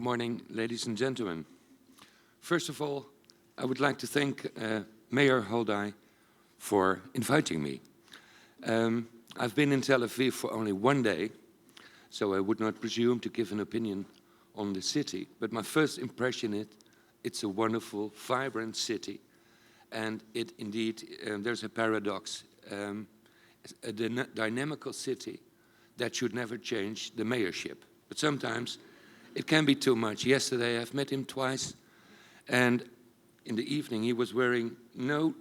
morning, ladies and gentlemen. First of all, I would like to thank Mayor Holdai for inviting me. I've been in Tel Aviv for only one day, so I would not presume to give an opinion on the city. But my first impression is it's a wonderful, vibrant city. And it indeed, there's a paradox, a dynamical city that should never change the mayorship. But sometimes it can be too much. Yesterday I've met him twice, and in the evening he was wearing no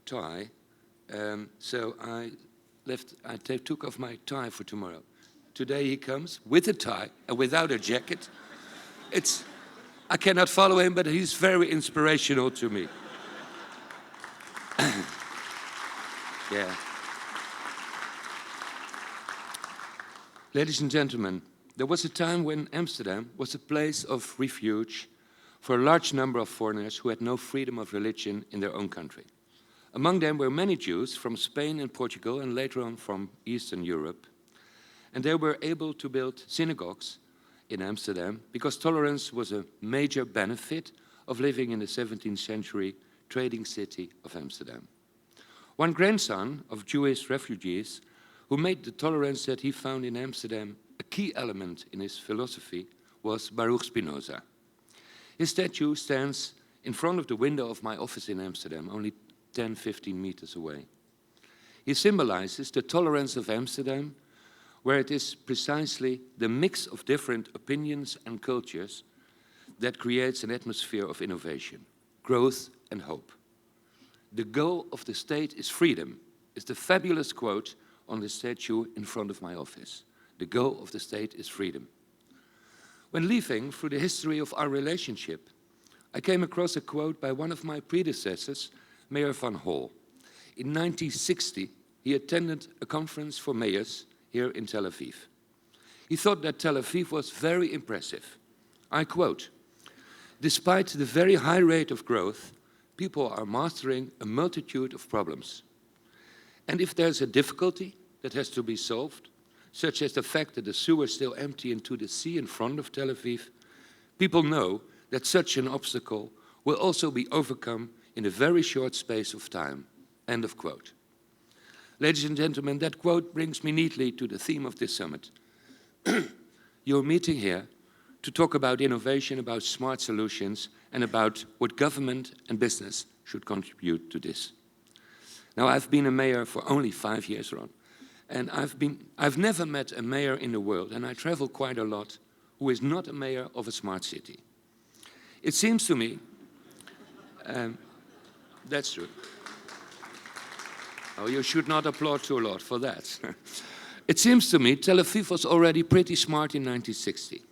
tie, so I took off my tie for tomorrow. Today he comes with a tie and without a jacket. I cannot follow him, but he's very inspirational to me. Yeah. Ladies and gentlemen, there was a time when Amsterdam was a place of refuge for a large number of foreigners who had no freedom of religion in their own country. Among them were many Jews from Spain and Portugal and later on from Eastern Europe. And they were able to build synagogues in Amsterdam because tolerance was a major benefit of living in the 17th century trading city of Amsterdam. One grandson of Jewish refugees who made the tolerance that he found in Amsterdam a key element in his philosophy was Baruch Spinoza. His statue stands in front of the window of my office in Amsterdam, only 10-15 meters away. He symbolizes the tolerance of Amsterdam, where it is precisely the mix of different opinions and cultures that creates an atmosphere of innovation, growth and hope. The goal of the state is freedom, is the fabulous quote on the statue in front of my office. The goal of the state is freedom. When leafing through the history of our relationship, I came across a quote by one of my predecessors, Mayor van Hol. In 1960, he attended a conference for mayors here in Tel Aviv. He thought that Tel Aviv was very impressive. I quote, "Despite the very high rate of growth, people are mastering a multitude of problems. And if there's a difficulty that has to be solved, such as the fact that the sewers still empty into the sea in front of Tel Aviv, people know that such an obstacle will also be overcome in a very short space of time." End of quote. Ladies and gentlemen, that quote brings me neatly to the theme of this summit. You're meeting here to talk about innovation, about smart solutions, and about what government and business should contribute to this. Now, I've been a mayor for only 5 years, Ron, and I've never met a mayor in the world, and I travel quite a lot, who is not a mayor of a smart city. It seems to me, that's true. Oh, you should not applaud too loud for that. It seems to me Tel Aviv was already pretty smart in 1960,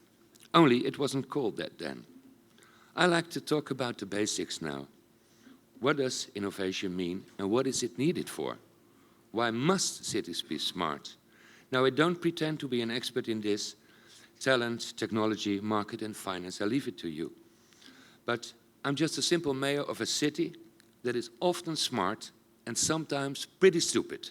only it wasn't called that then. I like to talk about the basics now. What does innovation mean and what is it needed for? Why must cities be smart? Now, I don't pretend to be an expert in this. Talent, technology, market and finance, I leave it to you. But I'm just a simple mayor of a city that is often smart and sometimes pretty stupid.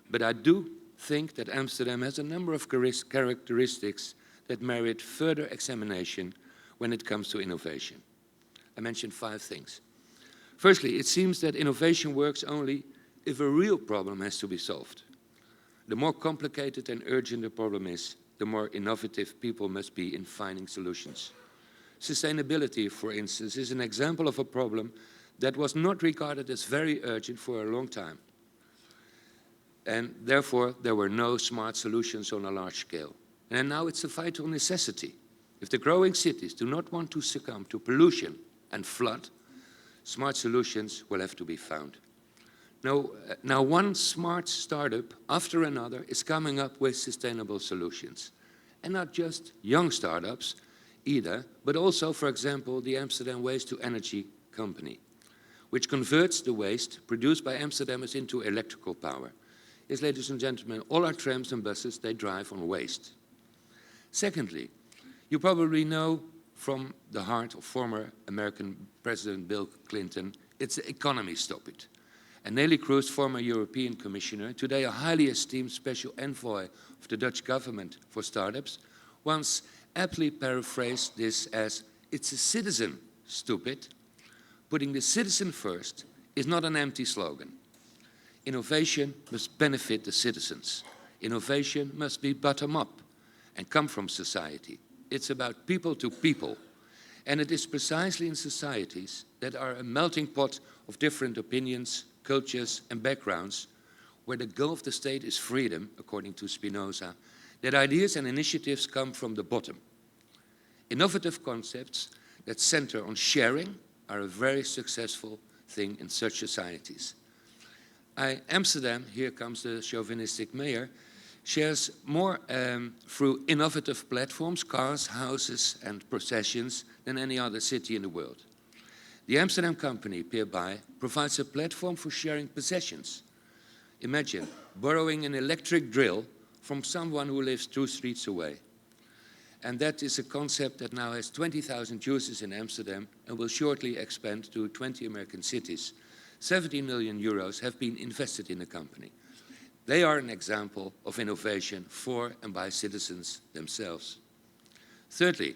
But I do think that Amsterdam has a number of characteristics that merit further examination when it comes to innovation. I mentioned 5 things. Firstly, it seems that innovation works only if a real problem has to be solved. The more complicated and urgent the problem is, the more innovative people must be in finding solutions. Sustainability, for instance, is an example of a problem that was not regarded as very urgent for a long time. And therefore, there were no smart solutions on a large scale. And now it's a vital necessity. If the growing cities do not want to succumb to pollution and flood, smart solutions will have to be found. Now one smart startup after another is coming up with sustainable solutions. And not just young startups either, but also, for example, the Amsterdam Waste-to-Energy company, which converts the waste produced by Amsterdammers into electrical power. Yes, ladies and gentlemen, all our trams and buses, they drive on waste. Secondly, you probably know from the heart of former American President Bill Clinton, it's the economy, stop it. And Neelie Kroes, former European Commissioner, today a highly esteemed special envoy of the Dutch government for startups, once aptly paraphrased this as, "It's a citizen, stupid." Putting the citizen first is not an empty slogan. Innovation must benefit the citizens. Innovation must be bottom-up and come from society. It's about people to people. And it is precisely in societies that are a melting pot of different opinions, cultures, and backgrounds, where the goal of the state is freedom, according to Spinoza, that ideas and initiatives come from the bottom. Innovative concepts that center on sharing are a very successful thing in such societies. Amsterdam, here comes the chauvinistic mayor, shares more through innovative platforms, cars, houses, and processions than any other city in the world. The Amsterdam company, Peerby, provides a platform for sharing possessions. Imagine borrowing an electric drill from someone who lives 2 streets away. And that is a concept that now has 20,000 users in Amsterdam and will shortly expand to 20 American cities. 70 million euros have been invested in the company. They are an example of innovation for and by citizens themselves. Thirdly,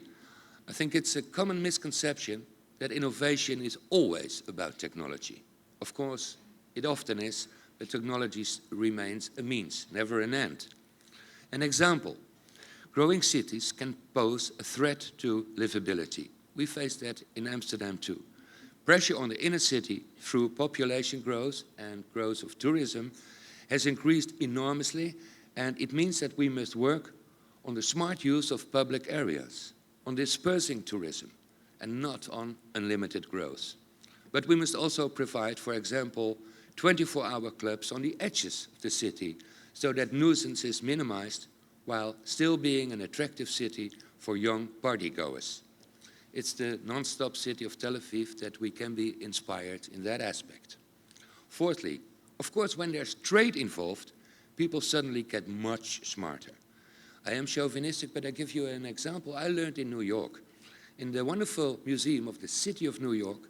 I think it's a common misconception that innovation is always about technology. Of course, it often is, but technology remains a means, never an end. An example, growing cities can pose a threat to livability. We face that in Amsterdam too. Pressure on the inner city through population growth and growth of tourism has increased enormously, and it means that we must work on the smart use of public areas, on dispersing tourism, and not on unlimited growth. But we must also provide, for example, 24-hour clubs on the edges of the city so that nuisance is minimized while still being an attractive city for young partygoers. It's the non-stop city of Tel Aviv that we can be inspired in that aspect. Fourthly, of course, when there's trade involved, people suddenly get much smarter. I am chauvinistic, but I give you an example I learned in New York. In the wonderful museum of the city of New York,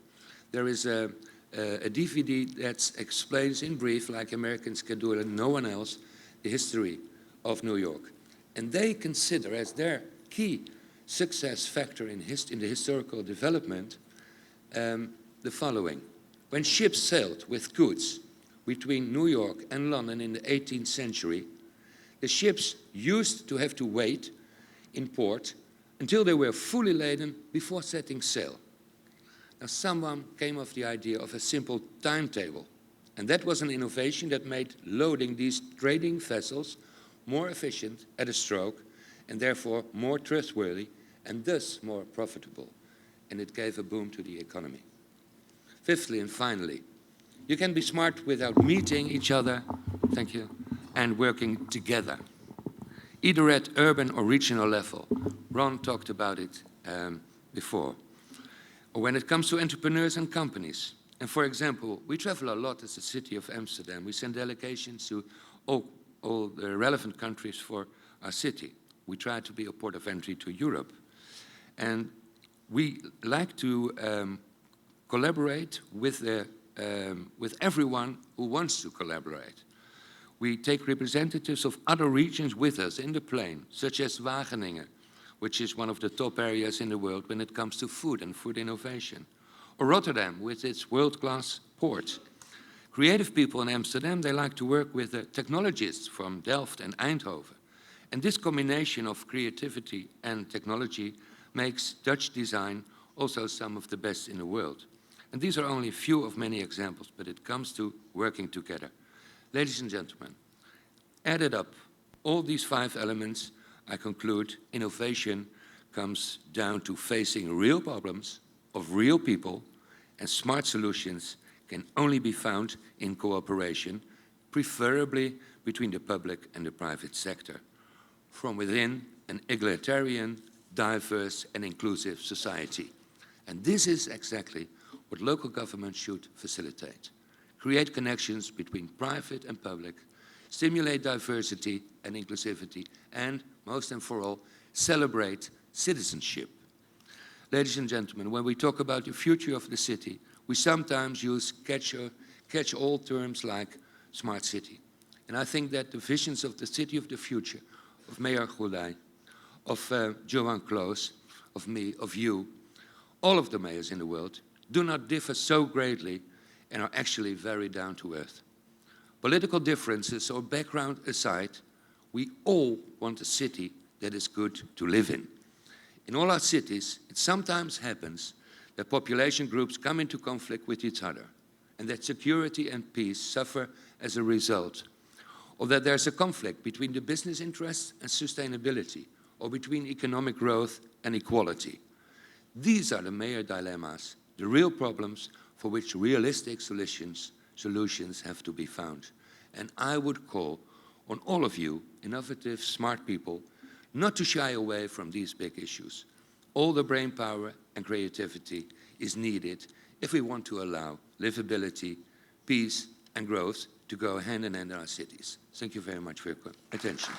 there is a DVD that explains in brief, like Americans can do it and no one else, the history of New York. And they consider as their key success factor in the historical development the following. When ships sailed with goods between New York and London in the 18th century, the ships used to have to wait in port until they were fully laden before setting sail. Now, someone came up with the idea of a simple timetable, and that was an innovation that made loading these trading vessels more efficient at a stroke, and therefore more trustworthy, and thus more profitable. And it gave a boom to the economy. Fifthly and finally, you can be smart without meeting each other, thank you, and working together, either at urban or regional level. Ron talked about it before. Or when it comes to entrepreneurs and companies. And for example, we travel a lot as the city of Amsterdam. We send delegations to all the relevant countries for our city. We try to be a port of entry to Europe. And we like to collaborate with everyone who wants to collaborate. We take representatives of other regions with us in the plane, such as Wageningen, which is one of the top areas in the world when it comes to food and food innovation. Or Rotterdam, with its world-class port. Creative people in Amsterdam, they like to work with the technologists from Delft and Eindhoven. And this combination of creativity and technology makes Dutch design also some of the best in the world. And these are only a few of many examples, but it comes to working together. Ladies and gentlemen, added up all these 5 elements, I conclude innovation comes down to facing real problems of real people, and smart solutions can only be found in cooperation, preferably between the public and the private sector, from within an egalitarian, diverse and inclusive society. And this is exactly what local government should facilitate. Create connections between private and public, stimulate diversity and inclusivity, and, most and for all, celebrate citizenship. Ladies and gentlemen, when we talk about the future of the city, we sometimes use catch-all terms like smart city. And I think that the visions of the city of the future of Mayor Goulay of Johan Kloos, of me, of you, all of the mayors in the world, do not differ so greatly and are actually very down to earth. Political differences or background aside, we all want a city that is good to live in. In all our cities, it sometimes happens that population groups come into conflict with each other, and that security and peace suffer as a result, or that there's a conflict between the business interests and sustainability, or between economic growth and equality. These are the mayor dilemmas, the real problems for which realistic solutions have to be found. And I would call on all of you, innovative, smart people, not to shy away from these big issues. All the brain power and creativity is needed if we want to allow livability, peace, and growth to go hand in hand in our cities. Thank you very much for your attention.